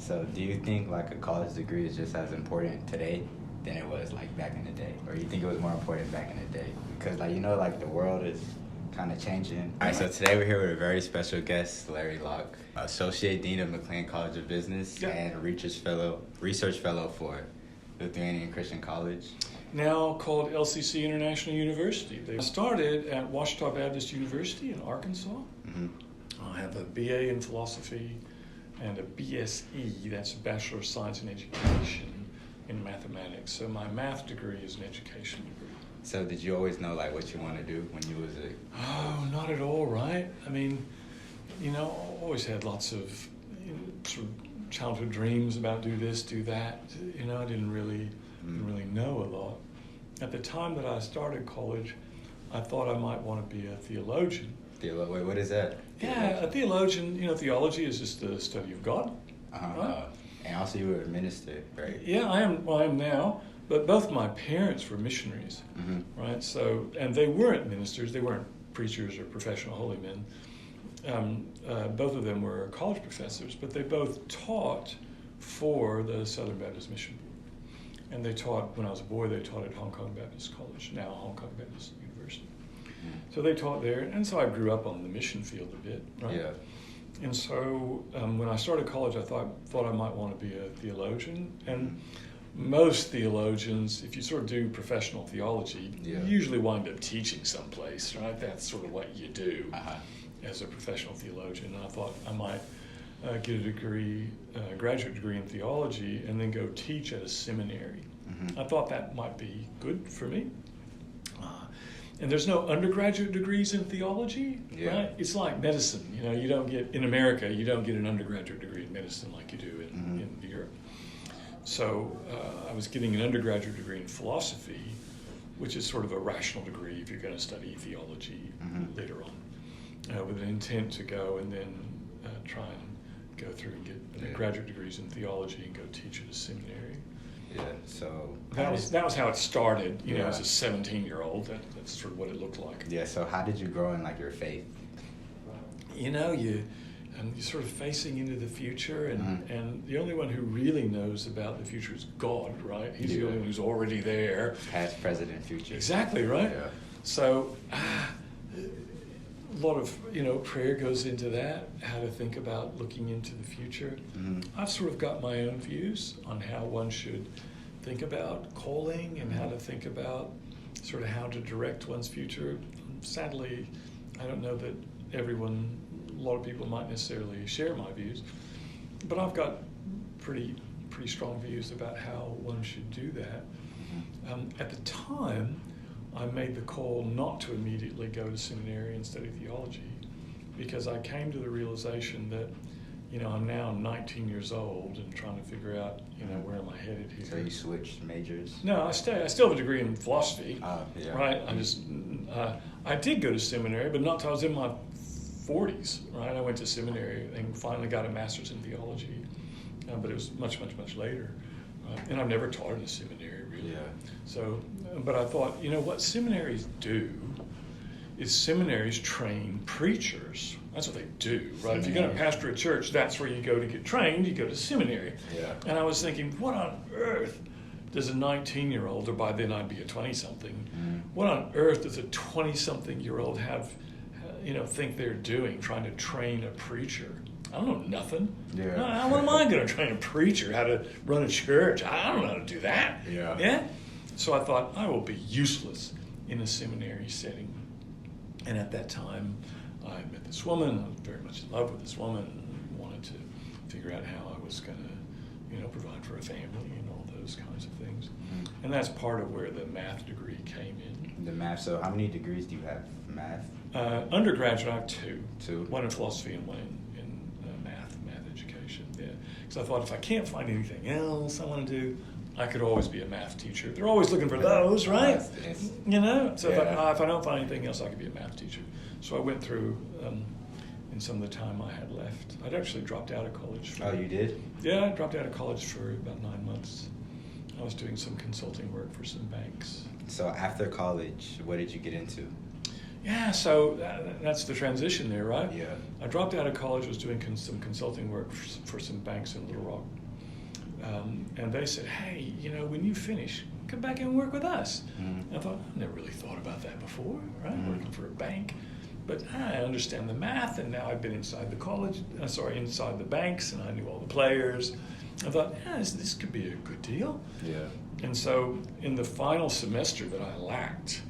So do you think like a college degree is just as important today than it was like back in the day? Or you think it was more important back in the day? Because like, like the world is kind of changing. All right, so today we're here with a very special guest, Larry Locke, Associate Dean of McLean College of Business and Research Fellow for Lithuanian Christian College. Now called LCC International University. They started at Ouachita Baptist University in Arkansas. Mm-hmm. I have a BA in philosophy and a BSE, that's a Bachelor of Science in Education in mathematics. So my math degree is an education degree. So did you always know like what you want to do when you was a... Oh, not at all, right? I mean, I always had lots of sort of childhood dreams about do this, do that. I didn't really know a lot. At the time that I started college, I thought I might want to be a theologian. Wait, what is that? Yeah, a theologian, theology is just the study of God. Right? And also you were a minister, right? Yeah, I am now, but both my parents were missionaries, right? So, and they weren't ministers, they weren't preachers or professional holy men. Both of them were college professors, but they both taught for the Southern Baptist Mission Board. And they taught, when I was a boy, they taught at Hong Kong Baptist College, now Hong Kong Baptist University. So they taught there, and so I grew up on the mission field a bit, right? Yeah. And so when I started college, I thought I might want to be a theologian. And most theologians, if you sort of do professional theology, you usually wind up teaching someplace, right? That's sort of what you do as a professional theologian. And I thought I might get a graduate degree in theology, and then go teach at a seminary. I thought that might be good for me. And there's no undergraduate degrees in theology, right? It's like medicine. You don't get, in America, you don't get an undergraduate degree in medicine like you do in Europe. So I was getting an undergraduate degree in philosophy, which is sort of a rational degree if you're going to study theology later on, with an intent to go and then try and go through and get graduate degrees in theology and go teach at a seminary. Yeah, so... That was how it started, as a 17-year-old. That's sort of what it looked like. Yeah, so how did you grow in, like, your faith? You're sort of facing into the future, and the only one who really knows about the future is God, right? He's the only one who's already there. Past, present, and future. Exactly, right? Yeah. So a lot of, prayer goes into that, how to think about looking into the future. I've sort of got my own views on how one should think about calling and how to think about sort of how to direct one's future. Sadly, I don't know that a lot of people might necessarily share my views, but I've got pretty strong views about how one should do that. At the time, I made the call not to immediately go to seminary and study theology, because I came to the realization that, I'm now 19 years old and trying to figure out, where am I headed here. So you switched majors? No, I still have a degree in philosophy, yeah. right? I did go to seminary, but not until I was in my 40s, right? I went to seminary and finally got a master's in theology, but it was much, much, much later. And I've never taught in a seminary, really. Yeah. So, but I thought, what seminaries do is seminaries train preachers. That's what they do, right? If you're going to pastor a church, that's where you go to get trained. You go to seminary. Yeah. And I was thinking, what on earth does a 19-year-old, or by then I'd be a 20-something, what on earth does a 20-something-year-old have, think they're doing, trying to train a preacher? I don't know nothing. Yeah. What am I going to train a preacher how to run a church? I don't know how to do that. Yeah. So I thought, I will be useless in a seminary setting. And at that time, I met this woman. I was very much in love with this woman and wanted to figure out how I was going to, provide for a family and all those kinds of things. And that's part of where the math degree came in. The math. So how many degrees do you have in math? Undergraduate, I have two. Two? One in philosophy and one in math education. Yeah. Because I thought if I can't find anything else I want to do, I could always be a math teacher. They're always looking for those, right? So if I don't find anything else, I could be a math teacher. So I went through, in some of the time I had left. I'd actually dropped out of college. Oh, you did? Yeah, I dropped out of college for about 9 months. I was doing some consulting work for some banks. So after college, what did you get into? Yeah, so that's the transition there, right? Yeah. I dropped out of college, was doing some consulting work for some banks in Little Rock. And they said, hey, when you finish, come back and work with us. And I thought, I've never really thought about that before, right? Working for a bank. But I understand the math, and now I've been inside inside the banks, and I knew all the players. I thought, this could be a good deal. Yeah. And so in the final semester that I lacked,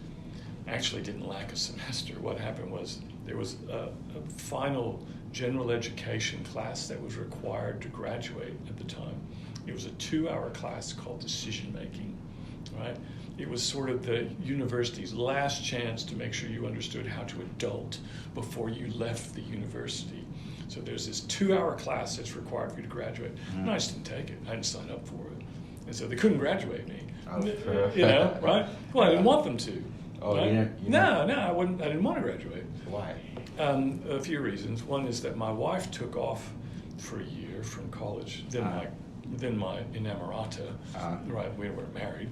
actually didn't lack a semester. What happened was there was a final general education class that was required to graduate at the time. It was a 2-hour class called decision making, right? It was sort of the university's last chance to make sure you understood how to adult before you left the university. So there's this 2-hour class that's required for you to graduate. And I just didn't take it. I didn't sign up for it. And so they couldn't graduate me. Right? Well, I didn't want them to. Oh, right? you didn't? No, I didn't want to graduate. Why? A few reasons. One is that my wife took off for a year from college. Then my inamorata, right? We weren't married,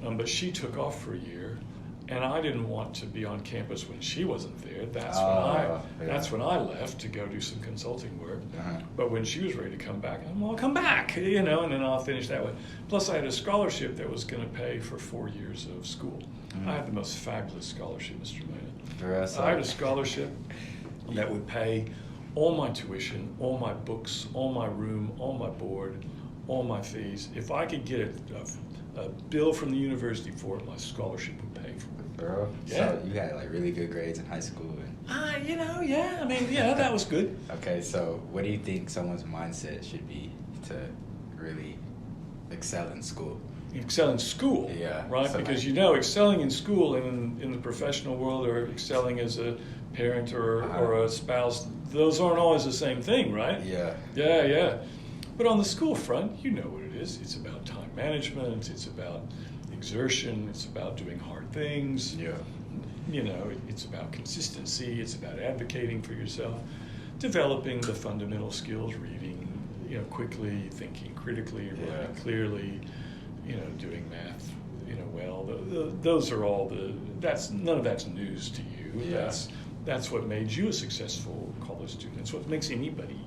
but she took off for a year, and I didn't want to be on campus when she wasn't there. That's when I left to go do some consulting work. But when she was ready to come back, I'll come back, and then I'll finish that way. Plus, I had a scholarship that was going to pay for 4 years of school. I had the most fabulous scholarship, Mr. Maynard. I had a scholarship that would pay all my tuition, all my books, all my room, all my board, all my fees. If I could get a bill from the university for it, my scholarship would pay for it. Bro, yeah. So you had like really good grades in high school. That was good. Okay, so what do you think someone's mindset should be to really excel in school? Excel in school, yeah, right? So because excelling in school and in the professional world, or excelling as a parent or a spouse, those aren't always the same thing, right? Yeah. But on the school front, you know what it is. It's about time management. It's about exertion. It's about doing hard things. Yeah. It's about consistency. It's about advocating for yourself, developing the fundamental skills, reading, quickly, thinking critically, writing clearly, doing math, well. Those are all none of that's news to you. Yeah. That's what made you a successful college student. It's what makes anybody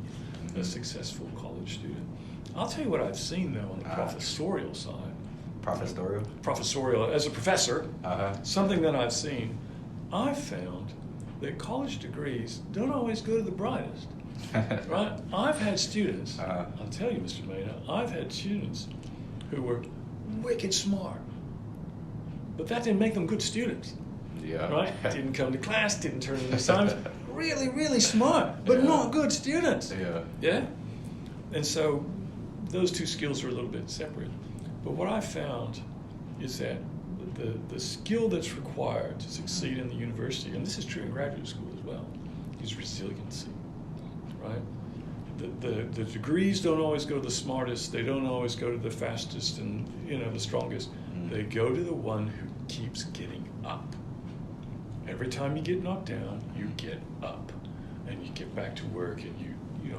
a successful college student. I'll tell you what I've seen, though, on the professorial side. Professorial, as a professor, something that I've seen, I've found that college degrees don't always go to the brightest, right? I've had students, I'll tell you, Mr. Maynard, I've had students who were wicked smart, but that didn't make them good students. Yeah. Right? Didn't come to class, didn't turn in assignments. Really, really smart, but not good students. Yeah? And so those two skills are a little bit separate. But what I found is that the skill that's required to succeed in the university, and this is true in graduate school as well, is resiliency, right? The degrees don't always go to the smartest, they don't always go to the fastest and the strongest. They go to the one who keeps getting up. Every time you get knocked down, you get up and you get back to work and you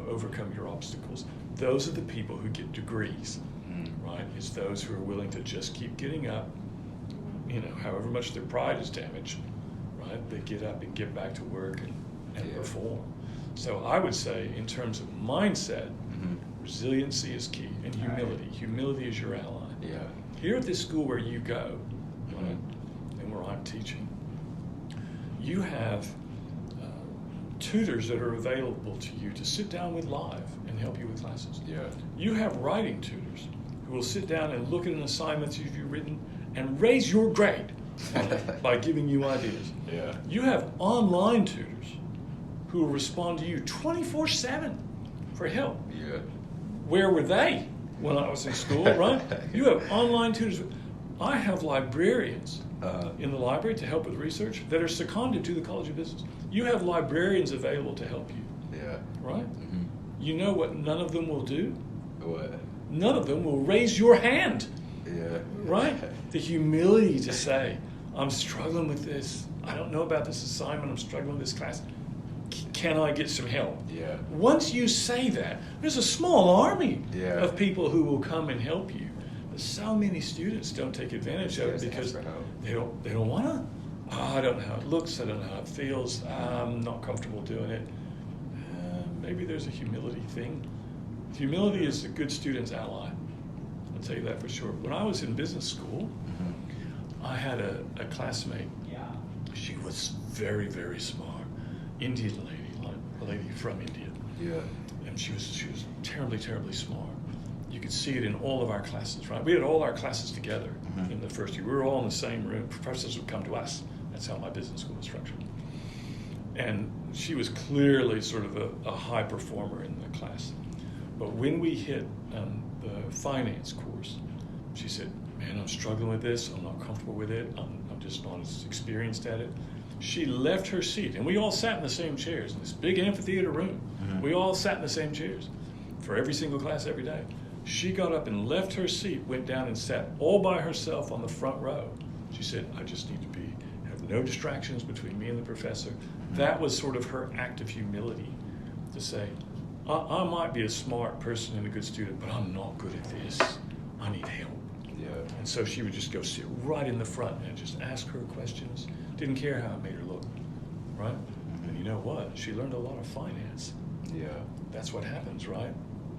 overcome your obstacles. Those are the people who get degrees, right? It's those who are willing to just keep getting up, however much their pride is damaged, right? They get up and get back to work and perform. So I would say, in terms of mindset, resiliency is key, and humility. Right. Humility is your ally. Yeah. Here at this school where you go, right, and where I'm teaching, you have tutors that are available to you to sit down with live and help you with classes. Yeah. You have writing tutors who will sit down and look at an assignment you've written and raise your grade by giving you ideas. Yeah. You have online tutors who will respond to you 24/7 for help. Yeah. Where were they when I was in school, right? You have online tutors. I have librarians in the library to help with research that are seconded to the College of Business. You have librarians available to help you. Yeah. Right? You know what none of them will do? What? None of them will raise your hand. Yeah. Right? The humility to say, I'm struggling with this. I don't know about this assignment. I'm struggling with this class. Can I get some help? Yeah. Once you say that, there's a small army Yeah. of people who will come and help you. But so many students don't take advantage of it because they don't want to Oh, I don't know how it looks, I don't know how it feels, I'm not comfortable doing it. Maybe there's a humility thing. Humility is a good student's ally. I'll tell you that for sure. When I was in business school, I had a classmate. She was very, very smart. Indian lady, like a lady from India. Yeah. And she was terribly, terribly smart. You could see it in all of our classes, right? We had all our classes together in the first year. We were all in the same room. Professors would come to us. That's how my business school was structured. And she was clearly sort of a high performer in the class. But when we hit the finance course, she said, man, I'm struggling with this. I'm not comfortable with it. I'm just not as experienced at it. She left her seat, and we all sat in the same chairs in this big amphitheater room. We all sat in the same chairs for every single class every day. She got up and left her seat, went down and sat all by herself on the front row. She said, I just need to have no distractions between me and the professor. That was sort of her act of humility, to say, I might be a smart person and a good student, but I'm not good at this. I need help. Yeah. And so she would just go sit right in the front and just ask her questions. Didn't care how it made her look, right? And you know what? She learned a lot of finance. Yeah. That's what happens, right?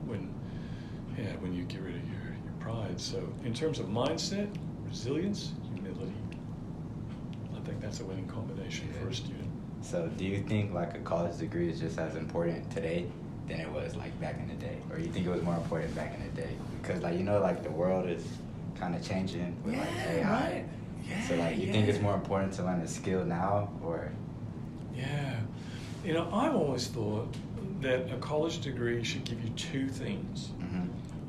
When you get rid of your pride. So in terms of mindset, resilience, humility, I think that's a winning combination for a student. So do you think like a college degree is just as important today than it was like back in the day? Or you think it was more important back in the day? Because like, you know, like the world is kind of changing with like AI. Right. Yeah, so like, you think it's more important to learn a skill now or? Yeah. You know, I've always thought that a college degree should give you two things.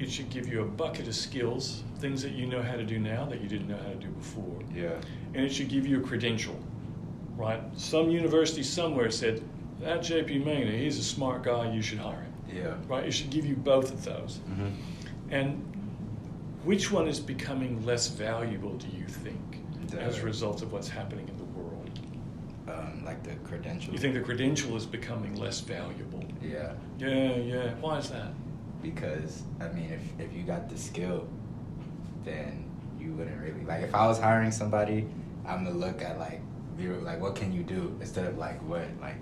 It should give you a bucket of skills, things that you know how to do now that you didn't know how to do before. Yeah. And it should give you a credential, right? Some university somewhere said, that JP Maynard, he's a smart guy, you should hire him. Yeah. Right? It should give you both of those. And which one is becoming less valuable, do you think, as a result of what's happening in the world? Like the credential? You think the credential is becoming less valuable? Yeah. Yeah. Why is that? Because, I mean, if you got the skill, then you wouldn't really, like if I was hiring somebody, I'm gonna look at like what can you do instead of like what, like,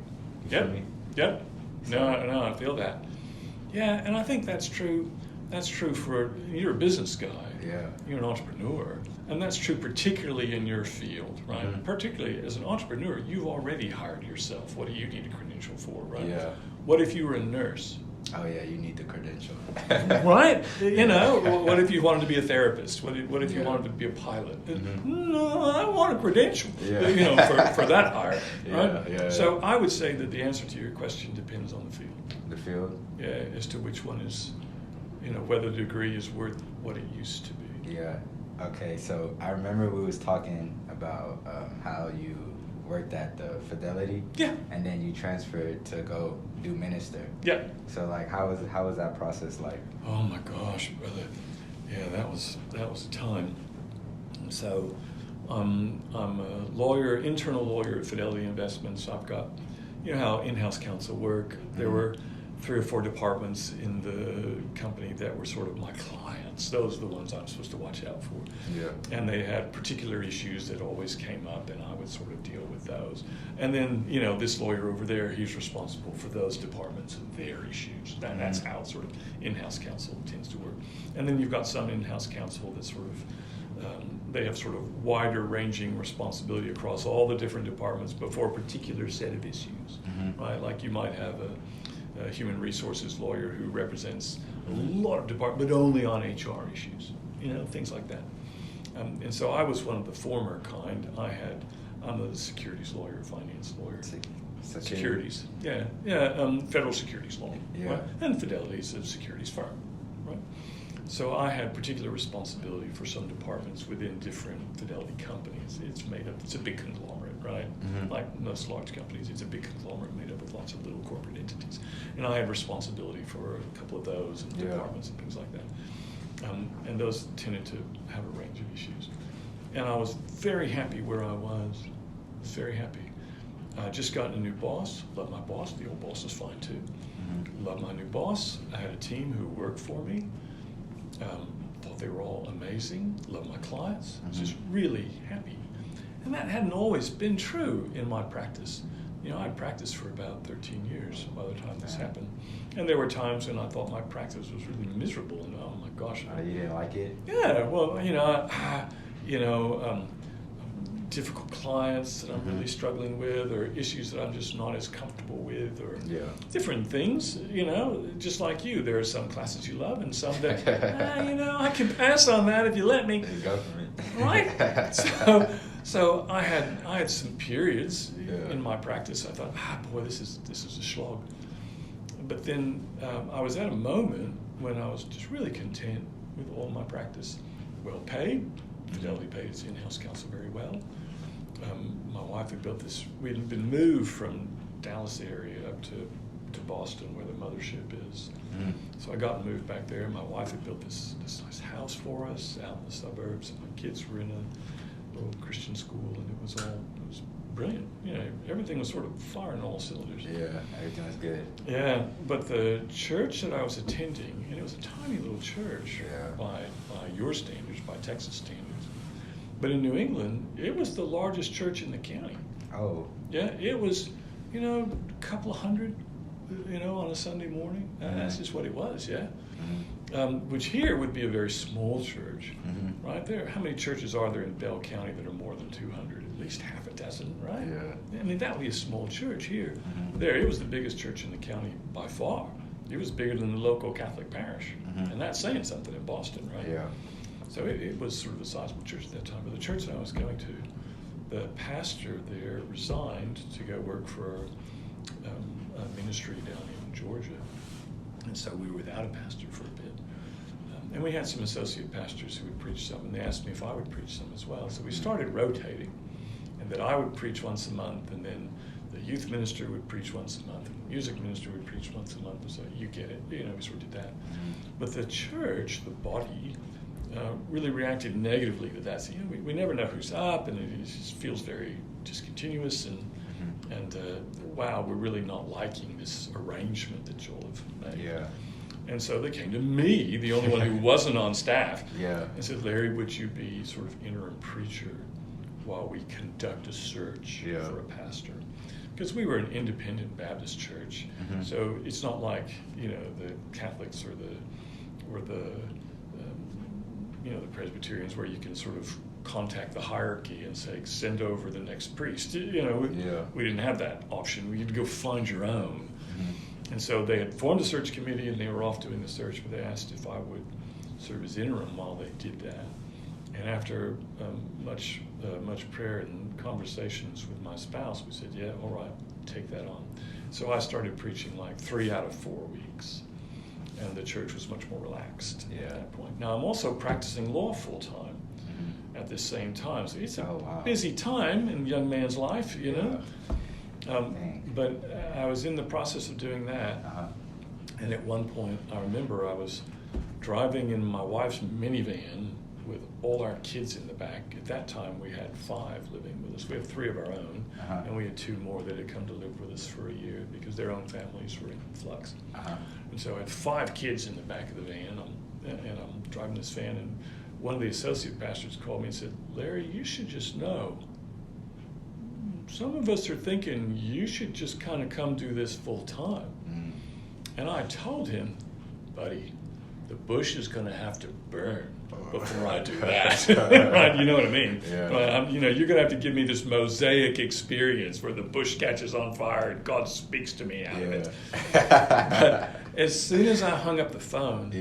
you feel me? Yep. No, I feel that. Yeah, and I think that's true. That's true you're a business guy. Yeah. You're an entrepreneur. And that's true particularly in your field, right? Particularly as an entrepreneur, you've already hired yourself. What do you need a credential for, right? Yeah. What if you were a nurse? Oh yeah, you need the credential. Right? You know, what if you wanted to be a therapist? What if you wanted to be a pilot? No, I want a credential, Yeah. you know, for that hire, right? Yeah. So I would say that the answer to your question depends on the field. The field? Yeah, as to which one is, you know, whether the degree is worth what it used to be. Yeah. Okay, so I remember we was talking about how you worked at the Fidelity. Yeah. And then you transferred to go do minister. Yeah. So like, how was that process like? Oh my gosh, brother. Yeah, that was a time. So, I'm a lawyer, internal lawyer at Fidelity Investments. I've got, you know how in-house counsel work. There were 3 or 4 departments in the company that were sort of my clients. Those are the ones I'm supposed to watch out for. Yeah. And they had particular issues that always came up, and I would sort of deal with those. And then, you know, this lawyer over there, he's responsible for those departments and their issues. And that's how sort of in-house counsel tends to work. And then you've got some in-house counsel that sort of, they have sort of wider ranging responsibility across all the different departments, but for a particular set of issues, right? Like you might have a human resources lawyer who represents a lot of departments, but only on HR issues, you know, things like that. And so I was one of the former kind. I'm a securities lawyer, finance lawyer. Securities, yeah, federal securities law, right? And Fidelity is a securities firm, right? So I had particular responsibility for some departments within different Fidelity companies. It's a big conglomerate, right? Like most large companies, it's a big conglomerate made up of lots of little corporate entities. And I had responsibility for a couple of those and departments and things like that. And those tended to have a range of issues. And I was very happy where I was, very happy. I just got a new boss, loved my boss, the old boss was fine too. Loved my new boss, I had a team who worked for me. Thought they were all amazing, loved my clients, was just really happy. And that hadn't always been true in my practice. You know, I'd practiced for about 13 years by the time this happened. And there were times when I thought my practice was really miserable, and oh my gosh. You didn't like it? Yeah, well, difficult clients that I'm really struggling with, or issues that I'm just not as comfortable with, or different things, just like you. There are some classes you love and some that, I can pass on that if you let me. Go for it. Right? So I had some periods in my practice. I thought, boy, this is a slog. But then I was at a moment when I was just really content with all my practice. Well paid. Fidelity paid its in-house counsel very well. My wife had built this. We had been moved from Dallas area up to Boston, where the mothership is. So I got moved back there. My wife had built this nice house for us out in the suburbs. And my kids were in a little Christian school, and it was brilliant. Everything was sort of firing all cylinders. Yeah, everything was good. Yeah, but the church that I was attending, and it was a tiny little church by your standards, by Texas standards. But in New England, it was the largest church in the county. Oh. Yeah, it was, a couple of hundred, on a Sunday morning. That's just what it was, yeah. Which here would be a very small church, right there. How many churches are there in Bell County that are more than 200? At least half a dozen, right? Yeah. I mean, that would be a small church here. There, it was the biggest church in the county by far. It was bigger than the local Catholic parish. And that's saying something in Boston, right? Yeah. So it was sort of a sizable church at that time. But the church that I was going to, the pastor there resigned to go work for a ministry down in Georgia. And so we were without a pastor for a bit. And we had some associate pastors who would preach some, and they asked me if I would preach some as well. So we started rotating, and that I would preach once a month, and then the youth minister would preach once a month, and the music minister would preach once a month. So you get it, we sort of did that. But the church, the body, really reacted negatively to that. So, we never know who's up, and it just feels very discontinuous, and wow, we're really not liking this arrangement that Joel have made. Yeah. And so they came to me, the only one who wasn't on staff, and said, Larry, would you be sort of interim preacher while we conduct a search for a pastor? Because we were an independent Baptist church, so it's not like the Catholics or the Presbyterians, where you can sort of contact the hierarchy and say, send over the next priest. We didn't have that option. We had to go find your own. And so they had formed a search committee, and they were off doing the search, but they asked if I would serve as interim while they did that. And after much prayer and conversations with my spouse, we said, yeah, all right, take that on. So I started preaching like 3 out of 4 weeks, and the church was much more relaxed at that point. Now I'm also practicing law full time at this same time, so it's a busy time in a young man's life, But I was in the process of doing that, and at one point I remember I was driving in my wife's minivan with all our kids in the back. At that time we had 5 living with us. We have 3 of our own, and we had 2 more that had come to live with us for a year because their own families were in flux. And so I had 5 kids in the back of the van, and I'm driving this van, and one of the associate pastors called me and said, Larry, you should just know, some of us are thinking you should just kind of come do this full time. And I told him, buddy, the bush is going to have to burn before I do that. Right? You know what I mean? You're going to have to give me this mosaic experience where the bush catches on fire and God speaks to me out of it. But as soon as I hung up the phone,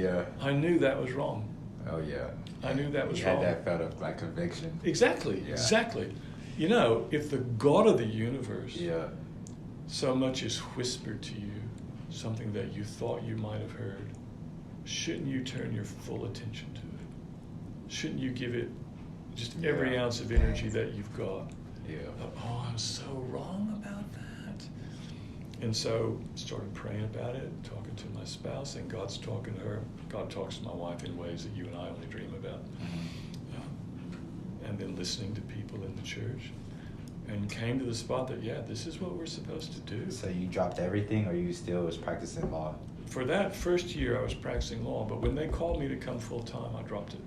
I knew that was wrong. Oh, yeah. I knew that was wrong. You had that felt of like conviction. Exactly. If the God of the universe so much as whispered to you something that you thought you might have heard, shouldn't you turn your full attention to it? Shouldn't you give it just every ounce of energy that you've got? Oh, I'm so wrong about that. And so started praying about it, talking to my spouse, and God's talking to her. God talks to my wife in ways that you and I only dream about. And then listening to people in the church, and came to the spot that, this is what we're supposed to do. So you dropped everything, or you still was practicing law? For that first year, I was practicing law, but when they called me to come full time, I dropped it.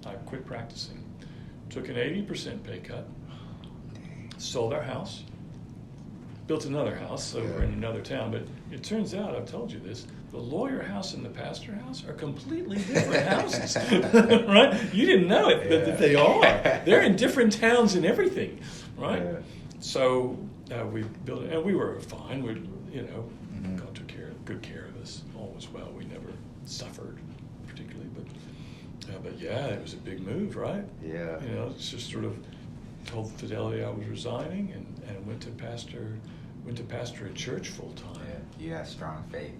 I quit practicing. Took an 80% pay cut. sold our house, built another house over in another town. But it turns out, I've told you this, the lawyer house and the pastor house are completely different houses, right? You didn't know it, but they are. They're in different towns and everything, right? Yeah. So we built it, and we were fine. We, God took good care of us. All was well. We never suffered particularly, but yeah, it was a big move, right? Yeah. It's just sort of told Fidelity I was resigning and went to pastor a church full time. Yeah, you have strong faith.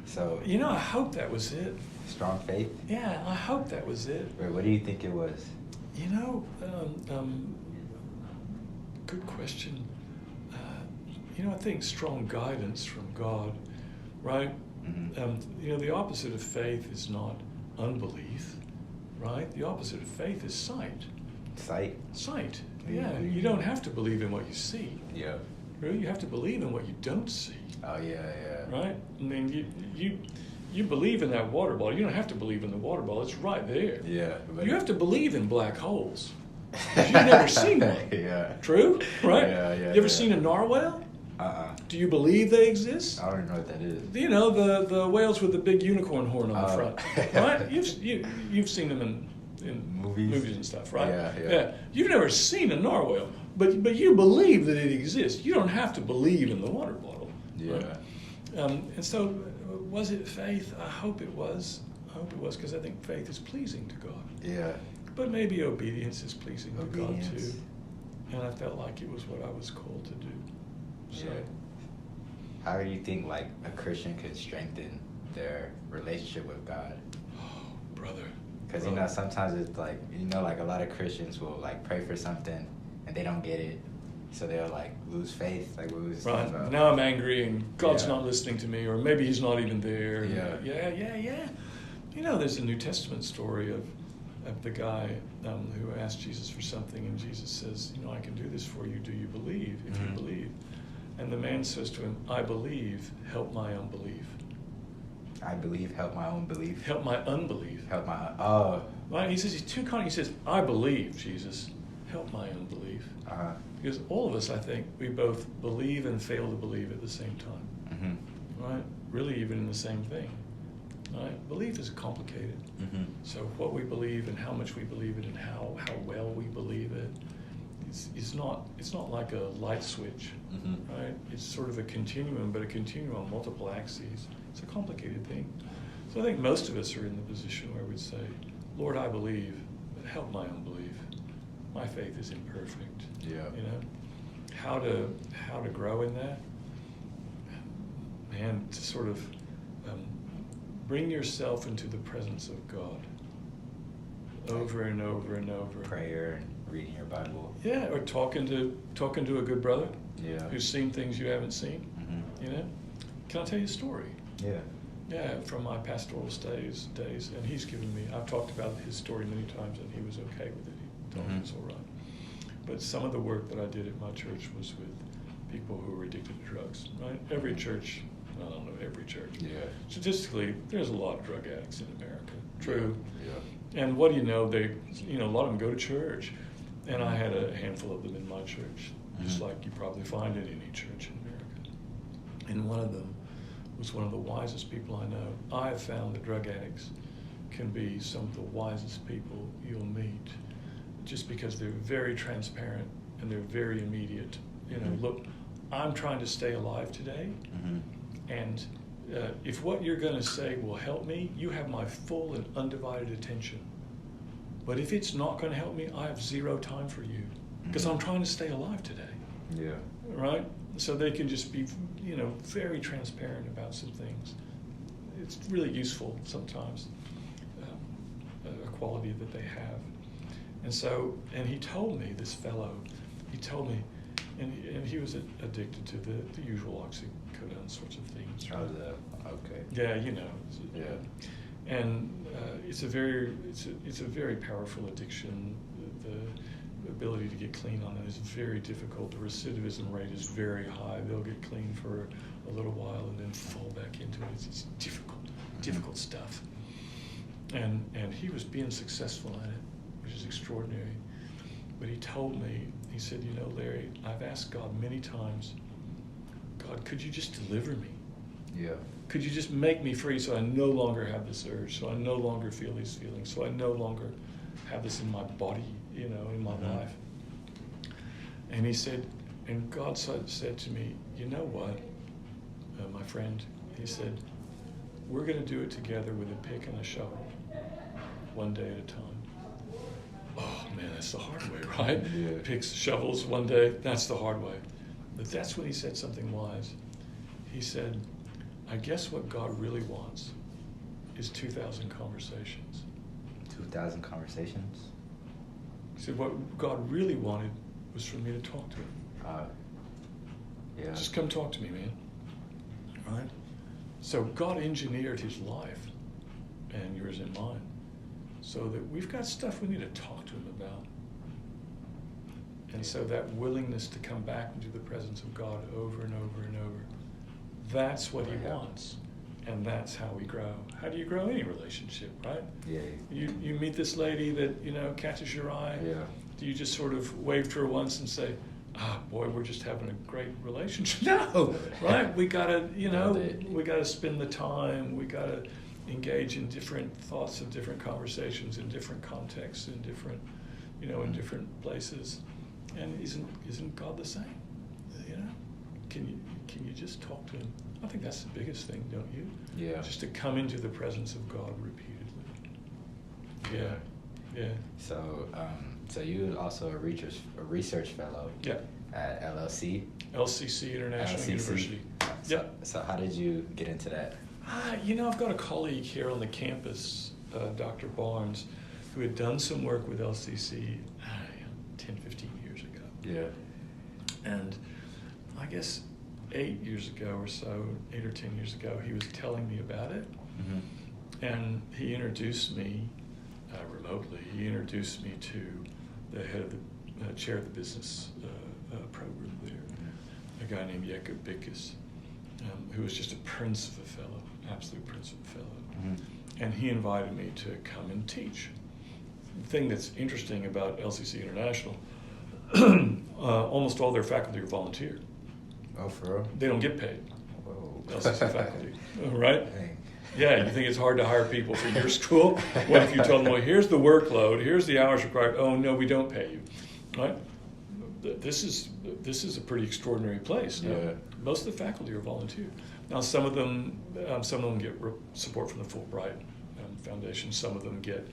So I hope that was it. Strong faith? Yeah, I hope that was it. Wait, what do you think it was? Good question. I think strong guidance from God, right? Mm-hmm. The opposite of faith is not unbelief, right? The opposite of faith is sight. Sight? Sight. Yeah, you don't have to believe in what you see. Yeah. Really, you have to believe in what you don't see. Oh, yeah. Right? I mean, you believe in that water ball. You don't have to believe in the water ball. It's right there. Yeah. You have to believe in black holes. You've never seen one. Yeah. True? Right? Yeah. You ever seen a narwhal? Do you believe they exist? I don't even know what that is. The whales with the big unicorn horn on the front. Right? You've seen them in movies and stuff, right? Yeah. You've never seen a narwhal, but you believe that it exists. You don't have to believe in the water bottle. Yeah. Right? And so, was it faith? I hope it was. Because I think faith is pleasing to God. Yeah. But maybe obedience is pleasing to God too. And I felt like it was what I was called to do. So. Yeah. How do you think like a Christian could strengthen their relationship with God? Oh, brother. Because sometimes it's like like a lot of Christians will like pray for something and they don't get it, so they'll like lose faith, like what we was talking about. Now I'm angry and God's not listening to me, or maybe He's not even there. Yeah. There's a New Testament story of the guy who asked Jesus for something, and Jesus says, I can do this for you. Do you believe? If you believe. And the man says to him, I believe, help my unbelief. I believe, help my own belief. Help my unbelief. Right? He says, he's too kind. He says, I believe, Jesus, help my unbelief. Because all of us, I think, we both believe and fail to believe at the same time. Mm-hmm. Right? Really even in the same thing. Right? Belief is complicated. Mm-hmm. So what we believe and how much we believe it and how well we believe it, it's not like a light switch, right? It's sort of a continuum, but a continuum on multiple axes. It's a complicated thing. So I think most of us are in the position where we'd say, Lord, I believe, but help my unbelief. My faith is imperfect. Yeah. How to grow in that? Man, to sort of bring yourself into the presence of God over and over and over. Prayer and reading your Bible. Yeah, or talking to a good brother. Yeah. Who's seen things you haven't seen. Mm-hmm. Can I tell you a story? Yeah. Yeah, from my pastoral days, and he's given me. I've talked about his story many times, and he was okay with it. He thought it was all right. But some of the work that I did at my church was with people who were addicted to drugs. Right? Every church. I don't know every church. Yeah. Statistically, there's a lot of drug addicts in America. True. Yeah. And what do you know? They, a lot of them go to church, and I had a handful of them in my church, just like you probably find in any church in America. And one of them was one of the wisest people I know. I have found that drug addicts can be some of the wisest people you'll meet, just because they're very transparent and they're very immediate. Look, I'm trying to stay alive today. And if what you're going to say will help me, you have my full and undivided attention. But if it's not going to help me, I have zero time for you because I'm trying to stay alive today. Yeah. Right? So they can just be, very transparent about some things. It's really useful sometimes, a quality that they have. And he told me, this fellow, and he was addicted to the usual oxycodone sorts of things. Oh, okay. Yeah, Yeah. And it's a very powerful addiction. The ability to get clean on it is very difficult. The recidivism rate is very high. They'll get clean for a little while and then fall back into it. It's difficult stuff. And he was being successful at it, which is extraordinary. But he told me, He said, you know, Larry, I've asked God many times, God, could you just deliver me? Yeah. Could you just make me free so I no longer have this urge, so I no longer feel these feelings, so I no longer have this in my body, you know, in my life? And he said, and God said to me, you know what, my friend, he said, we're going to do it together with a pick and a shovel, one day at a time. Oh, man, that's the hard way, right? Yeah. Picks, shovels, one day, that's the hard way. But that's when he said something wise. He said, I guess what God really wants is 2,000 conversations. 2,000 conversations? He said, what God really wanted was for me to talk to him. Yeah. Just come talk to me, man. Right? So God engineered his life, and yours and mine, so that we've got stuff we need to talk to him about. And so that willingness to come back into the presence of God over and over and over, that's what he wants. And that's how we grow. How do you grow any relationship, right? Yeah. You meet this lady that, you know, catches your eye. Yeah. Do you just sort of wave to her once and say, boy, we're just having a great relationship? No, right? We gotta, you know, we gotta spend the time. We gotta engage in different thoughts and different conversations in different contexts, in different, you know, in different places. And isn't God the same? You know, can you just talk to him? I think that's the biggest thing, don't you? Yeah. Just to come into the presence of God repeatedly. Yeah. So, so you were also a research fellow. Yeah. At LCC International University. So how did you get into that? You know, I've got a colleague here on the campus, Dr. Barnes, who had done some work with LCC 10, 15 years ago. Yeah. And I guess 8 years ago or so, 8 or 10 years ago, he was telling me about it. And he introduced me remotely. He introduced me to the head of the chair of the business program there, a guy named Jakob Bickus, who was just a prince of a fellow, absolute prince of a fellow. And he invited me to come and teach. The thing that's interesting about LCC International, almost all their faculty are volunteer. Oh, for real? They don't get paid. Whoa. LCC faculty, right? Dang. Yeah, you think it's hard to hire people for your school? What if you tell them, well, here's the workload, here's the hours required, oh, no, we don't pay you, right? This is a pretty extraordinary place. No? Yeah. Most of the faculty are volunteer. Now, some of them get support from the Fulbright Foundation. Some of them get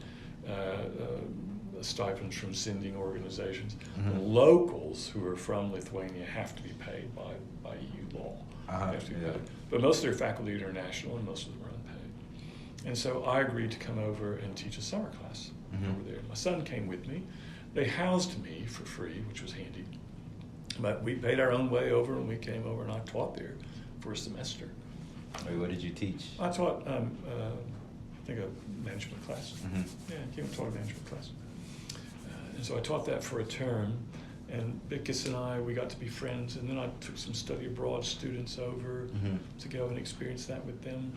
stipends from sending organizations. The locals who are from Lithuania have to be paid by EU law. Have to be paid. But most of their faculty are international, and most of them are unpaid. And so I agreed to come over and teach a summer class over there. My son came with me. They housed me for free, which was handy. But we paid our own way over, and we came over, and I taught there for a semester. Wait, what did you teach? I taught, I think, a management class. Yeah, I came and taught a management class. And so I taught that for a term, and Bickus and I, we got to be friends, and then I took some study abroad students over to go and experience that with them.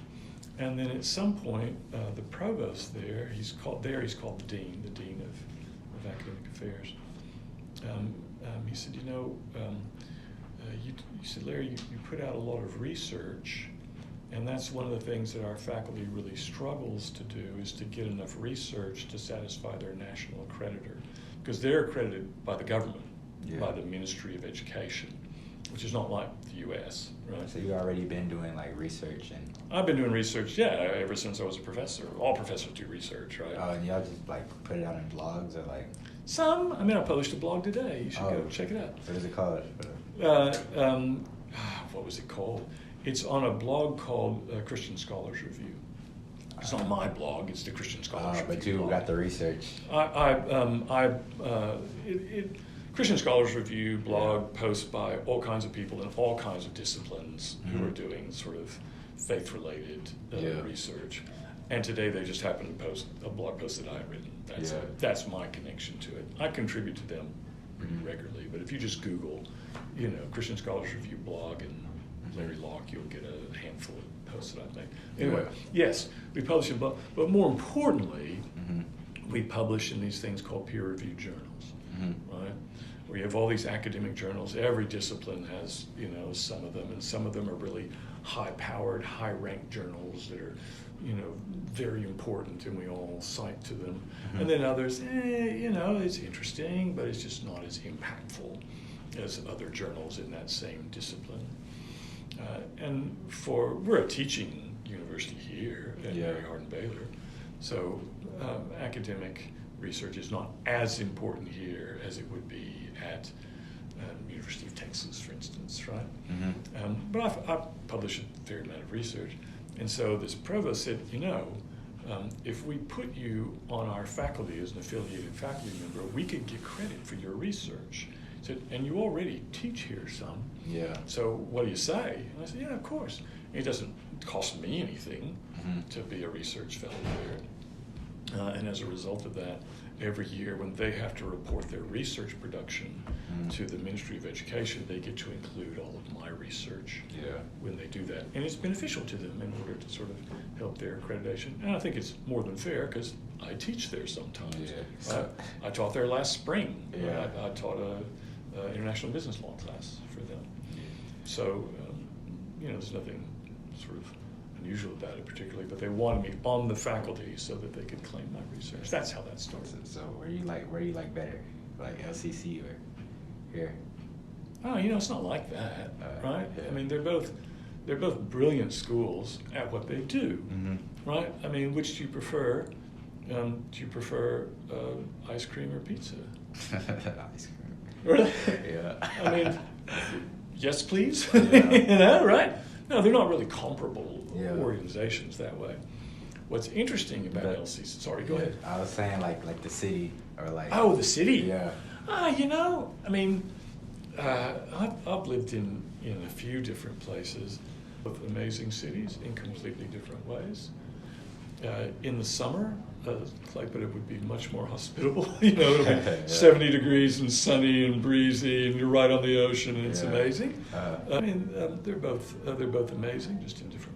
And then at some point, the provost there, he's called the dean of academic affairs. He said, you know, you said, Larry, you put out a lot of research, and that's one of the things that our faculty really struggles to do, is to get enough research to satisfy their national accreditor, because they're accredited by the government, by the Ministry of Education, which is not like the U.S., right? So you've already been doing like research and... I've been doing research, ever since I was a professor. All professors do research, right? Oh, and y'all just like put it out in blogs or like... Some. I mean, I published a blog today. You should go check it out. What is it called? What was it called? It's on a blog called Christian Scholars Review. It's not my blog. It's the Christian Scholars Review. But you blog. got the research. Christian Scholars Review blog posts by all kinds of people in all kinds of disciplines who are doing sort of faith-related research. And today they just happened to post a blog post that I had written. That's my connection to it. I contribute to them pretty regularly, but if you just Google, you know, Christian Scholars Review blog and Larry Locke, you'll get a handful of posts that I've made. Anyway, yes, we publish a blog, but more importantly, we publish in these things called peer-reviewed journals, right? where you have all these academic journals. Every discipline has, you know, some of them, and some of them are really high-powered, high-ranked journals that are, you know, very important, and we all cite to them. Mm-hmm. And then others, you know, it's interesting, but it's just not as impactful as other journals in that same discipline. And we're a teaching university here at Mary Hardin Baylor, so academic research is not as important here as it would be at University of Texas, for instance, right? Mm-hmm. But I've published a fair amount of research, and so this provost said, you know, if we put you on our faculty as an affiliated faculty member, we could get credit for your research. He said, and you already teach here some. Yeah. So what do you say? And I said, yeah, of course. It doesn't cost me anything to be a research fellow there. And as a result of that, every year when they have to report their research production to the Ministry of Education, they get to include all of my research when they do that. And it's beneficial to them in order to sort of help their accreditation. And I think it's more than fair because I teach there sometimes. Yeah. I taught there last spring. Yeah. I taught a international business law class for them. Yeah. So, you know, there's nothing sort of unusual about it particularly, but they wanted me on the faculty so that they could claim my research. That's how that started. So where do you like better, like LCC or here? Oh, you know, it's not like that, right? Yeah. I mean, they're both brilliant schools at what they do, right? I mean, which do you prefer? Do you prefer ice cream or pizza? Ice cream. Really? Yeah. I mean, yes, please. You know, right? No, they're not really comparable organizations that way. What's interesting about LCC? Sorry, go ahead. I was saying like the city or like. Oh, the city. Yeah. You know, I mean, I've lived in a few different places, both amazing cities in completely different ways. In the summer, Claypota would be much more hospitable. You know, it'll be 70 degrees and sunny and breezy, and you're right on the ocean, and it's amazing. I mean, they're both amazing, just in different